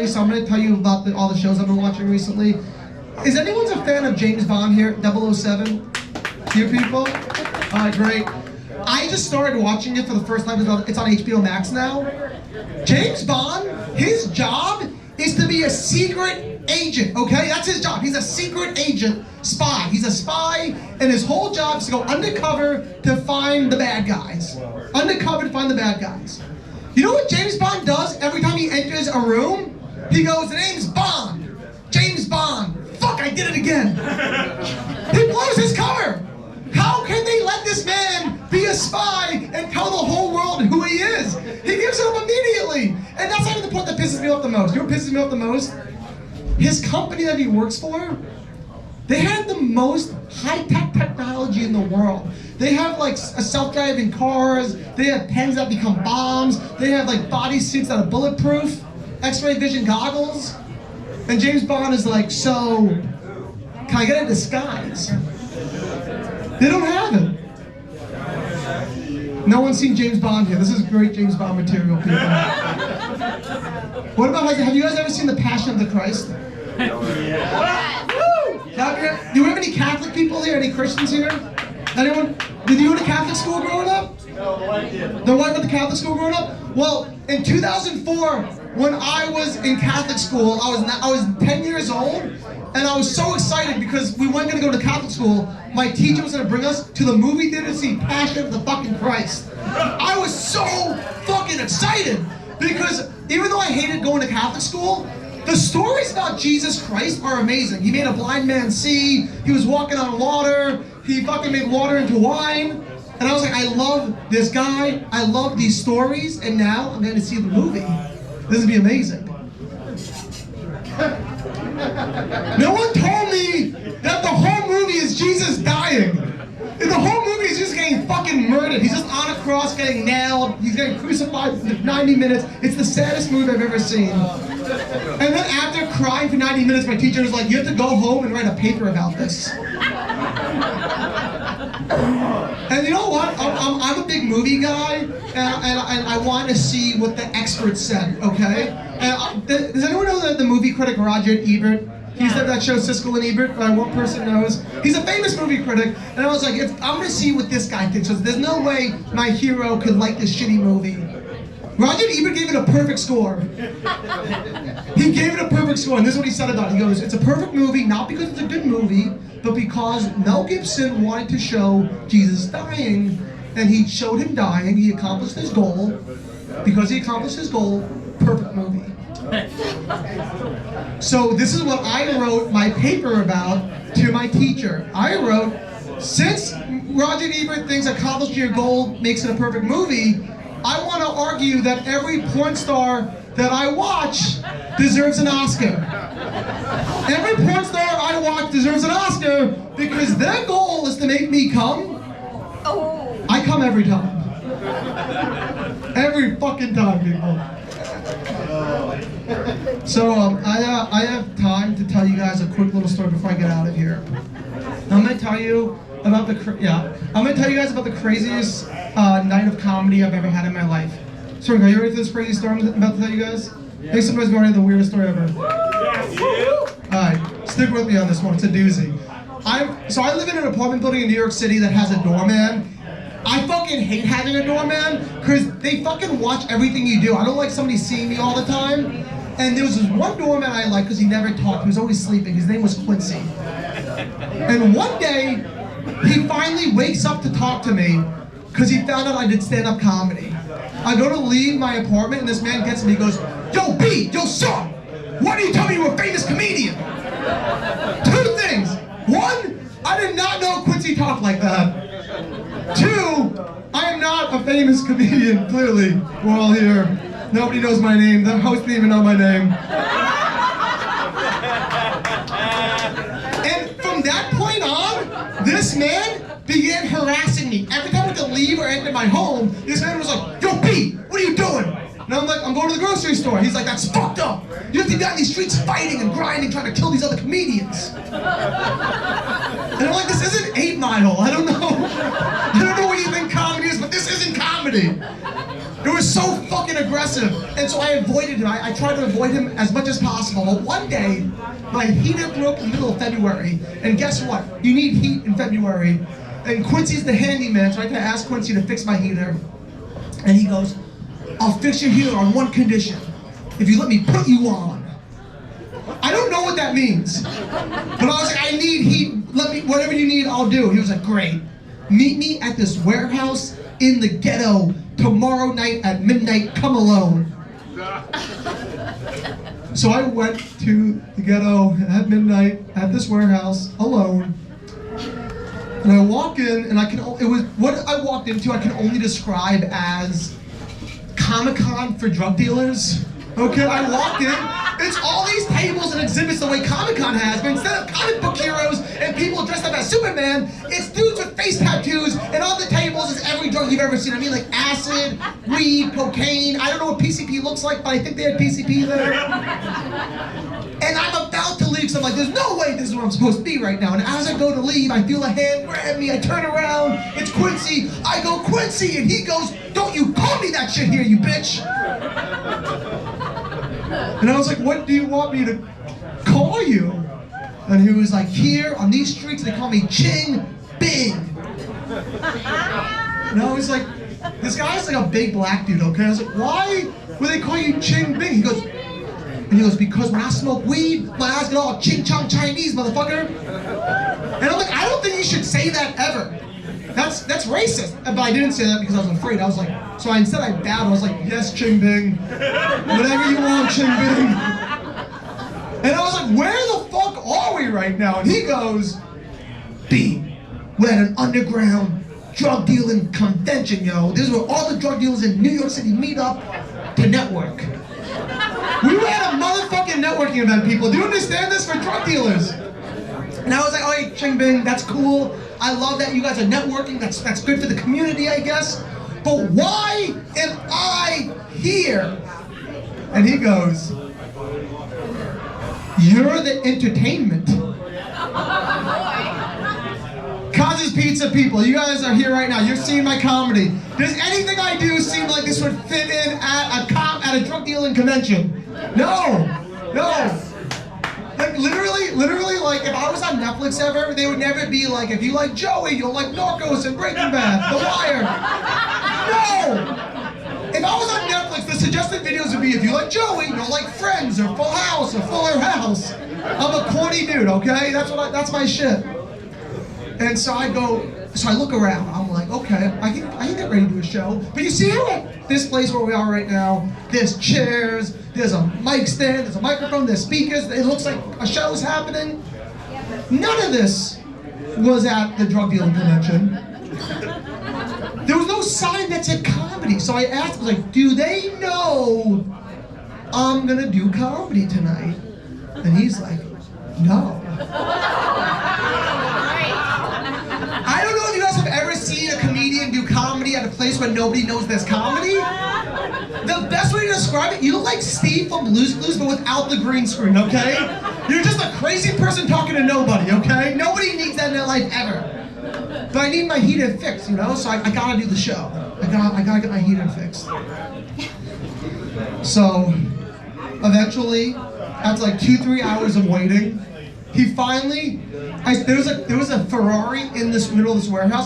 So I'm going to tell you about all the shows I've been watching recently. Is anyone a fan of James Bond here? 007? You people? Alright, great. I just started watching it for the first time. It's on HBO Max now. James Bond, his job is to be a secret agent, okay? That's his job. He's a secret agent spy. He's a spy, and his whole job is to go undercover to find the bad guys. Undercover to find the bad guys. You know what James Bond does every time he enters a room? He goes, the name's Bond. James Bond. Fuck, I did it again. He blows his cover. How can they let this man be a spy and tell the whole world who he is? He gives it up immediately. And that's not even the point that pisses me off the most. You know what pisses me off the most? His company that he works for, they have the most high-tech technology in the world. They have like self-driving cars, they have pens that become bombs, they have like body suits that are bulletproof, X-ray vision goggles, and James Bond is like, so, can I get a disguise? They don't have it. No one's seen James Bond here. This is great James Bond material, people. What about, have you guys ever seen The Passion of the Christ? Yeah. Do we have any Catholic people here? Any Christians here? Anyone? Did you go to Catholic school growing up? No, the wife did. The wife went to Catholic school growing up? Well, in 2004, when I was in Catholic school, I was 10 years old, and I was so excited because we weren't going to go to Catholic school. My teacher was going to bring us to the movie theater to see Passion of the fucking Christ. I was so fucking excited because even though I hated going to Catholic school, the stories about Jesus Christ are amazing. He made a blind man see, he was walking on water, he fucking made water into wine. And I was like, I love this guy, I love these stories, and now I'm going to see the movie. This would be amazing. No one told me that the whole movie is Jesus dying. The whole movie is just getting fucking murdered. He's just on a cross getting nailed. He's getting crucified for 90 minutes. It's the saddest movie I've ever seen. And then after crying for 90 minutes, my teacher was like, you have to go home and write a paper about this. And you know what? I'm a big movie guy, and I want to see what the experts said, okay? And does anyone know the movie critic Roger Ebert? He said that show Siskel and Ebert, one person knows. He's a famous movie critic, and I was like, I'm going to see what this guy thinks. So there's no way my hero could like this shitty movie. Roger Ebert gave it a perfect score. He gave it a perfect score, and this is what he said about it. He goes, it's a perfect movie, not because it's a good movie, but because Mel Gibson wanted to show Jesus dying, and he showed him dying, he accomplished his goal. Because he accomplished his goal, perfect movie. So this is what I wrote my paper about to my teacher. I wrote, since Roger Ebert thinks accomplishing your goal makes it a perfect movie, I want to argue that every porn star that I watch deserves an Oscar. Every porn star I watch deserves an Oscar because their goal is to make me come. I come every time. Every fucking time, people. So I have time to tell you guys a quick little story before I get out of here. I'm gonna tell you about the guys about the craziest night of comedy I've ever had in my life. So are you ready for this crazy story I'm about to tell you guys? Yeah. Make some noise going, the weirdest story ever. Alright, stick with me on this one, it's a doozy. So I live in an apartment building in New York City that has a doorman. I fucking hate having a doorman because they fucking watch everything you do. I don't like somebody seeing me all the time. And there was this one doorman I liked because he never talked, he was always sleeping. His name was Quincy. And one day, he finally wakes up to talk to me because he found out I did stand-up comedy. I go to leave my apartment and this man gets me, he goes, yo B, yo son, why do you tell me you're a famous comedian? Two things. One, I did not know Quincy talked like that. Two, I am not a famous comedian, clearly. We're all here. Nobody knows my name. The host didn't even know my name. And from that point on, this man began harassing me. Every time I went to leave or enter my home, this man was like, yo B, what are you doing? And I'm like, I'm going to the grocery store. He's like, that's fucked up. You have to be out in these streets fighting and grinding, trying to kill these other comedians. And I'm like, this isn't 8 Mile. I don't know what you think comedy is, but this isn't comedy. It was was so fucking aggressive. And so I avoided him. I tried to avoid him as much as possible. But one day, my heater broke in the middle of February. And guess what? You need heat in February. And Quincy's the handyman, so I asked Quincy to fix my heater. And he goes, I'll fix your heater on one condition. If you let me put you on. I don't know what that means. But I was like, I need heat. Let me, whatever you need, I'll do. He was like, great. Meet me at this warehouse in the ghetto tomorrow night at midnight. Come alone. So I went to the ghetto at midnight at this warehouse alone. And I walk in, and it was what I walked into. I can only describe as Comic-Con for drug dealers. Okay, I walk in, it's all these tables and exhibits the way Comic-Con has, but instead of comic book heroes and people dressed up as Superman, it's dudes with face tattoos, and on the tables is every drug you've ever seen. I mean, like acid, weed, cocaine. I don't know what PCP looks like, but I think they had PCP there. And I'm about to leave, because I'm like, there's no way this is where I'm supposed to be right now. And as I go to leave, I feel a hand grab me, I turn around, it's Quincy. I go, Quincy, and he goes, don't you call me that shit here, you bitch. And I was like, what do you want me to call you? And he was like, here on these streets, they call me Ching Bing. And I was like, this guy's like a big black dude, okay? I was like, why would they call you Ching Bing? He goes, because when I smoke weed, my eyes get all ching chong Chinese, motherfucker. And I'm like, I don't think you should say that ever. That's racist. But I didn't say that because I was afraid. I was like, so instead I bowed. I was like, yes, Ching Bing. Whatever you want, Ching Bing. And I was like, where the fuck are we right now? And he goes, B, we're at an underground drug dealing convention, yo. This is where all the drug dealers in New York City meet up to network. We were at a motherfucking networking event, people. Do you understand this? For drug dealers. And I was like, oh, hey, Ching Bing, that's cool. I love that you guys are networking. That's good for the community, I guess. But why am I here? And he goes, you're the entertainment. Causes Pizza people, you guys are here right now. You're seeing my comedy. Does anything I do seem like this would fit in at a drug dealing convention? No. Like literally, like if I was on Netflix ever, they would never be like, if you like Joey, you'll like Narcos and Breaking Bad, The Wire. No! If I was on Netflix, the suggested videos would be, if you like Joey, you'll like Friends or Full House or Fuller House. I'm a corny dude, okay? That's my shit. And so I look around, I'm like, okay, I can get ready to do a show. But you see how at this place where we are right now, there's chairs, there's a mic stand, there's a microphone, there's speakers, it looks like a show's happening. None of this was at the drug dealing convention. There was no sign that said comedy. So I asked, I was like, do they know I'm gonna do comedy tonight? And he's like, no. I don't know if you guys have ever seen a comedian do comedy at a place where nobody knows there's comedy. The best way to describe it, you look like Steve from Blue's Clues, but without the green screen, okay? You're just a crazy person talking to nobody, okay? Nobody needs that in their life ever. But I need my heater fixed, you know? So I gotta do the show. I gotta get my heater fixed. So, eventually, after like 2-3 hours of waiting, he finally, there was a Ferrari in this middle of this warehouse.